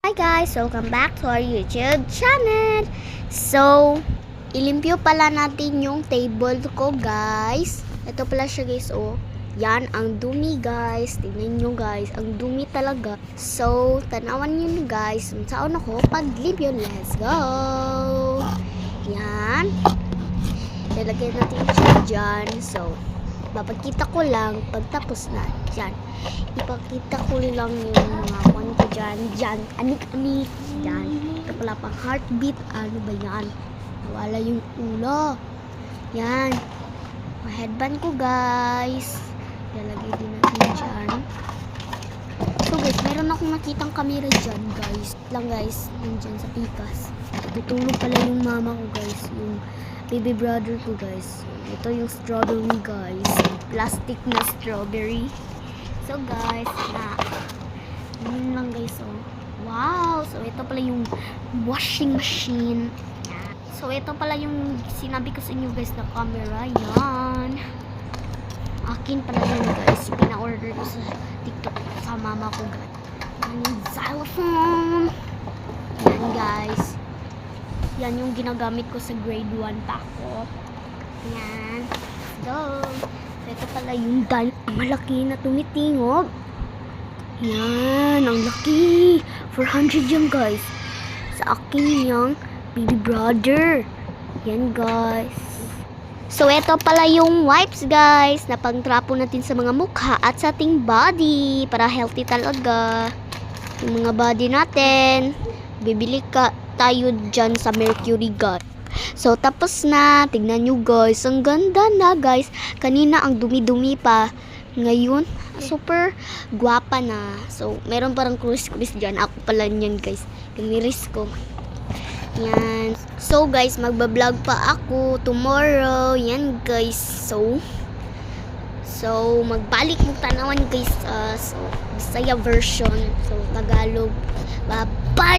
Hi guys! Welcome back to our YouTube channel! So, ilimpyo pala natin yung table ko guys. Ito pala siya guys, oh. Yan, ang dumi guys. Tingnan nyo guys, ang dumi talaga. So, tanawan nyo guys. Saan ako paglimpyo. Let's go! Yan. Lalagyan natin siya dyan. So, papakita ko lang pagtapos na. Dyan. Ipakita ko lang yung mga ko dyan. Anik-anik. Dyan. Ito pala pang heartbeat. Ano ba yan? Nawala yung ulo. Yan. Ang headband ko guys. Lalagay din natin dyan. So guys, meron akong nakitang camera dyan guys. Lang guys. Nandyan sa pikas. Tutulog pala yung mama ko guys. Yung baby brother ko guys. Ito yung strawberry guys. Plastic na strawberry. So guys, yun lang guys, oh. Wow! So ito pala yung washing machine. So ito pala yung sinabi ko sa inyo guys na camera. Yan. Akin pala yun guys. Pina-order ko sa TikTok sa mama ko guys. Yan yung xylophone. Yan guys. Yan yung ginagamit ko sa grade 1 pa ako. Yan. So ito pala yung malaki na tumitingog. Yan, ang laki. 400 yan guys. Sa akin yung baby brother. Yan guys. So ito pala yung wipes guys na pangtrapo natin sa mga mukha at sa ating body para healthy talaga. Yung mga body natin. Bibili tayo dyan sa Mercury guys. So, tapos na. Tignan nyo guys. Ang ganda na guys. Kanina ang dumi-dumi pa. Ngayon, super guwapa na. So, meron parang cruise dyan. Ako pala nyan guys. Kamiris ko. Yan. So, guys, magbablog pa ako tomorrow. Yan guys. So magbalik mo tanawan guys. So, Bisaya version. So, Tagalog. Bye.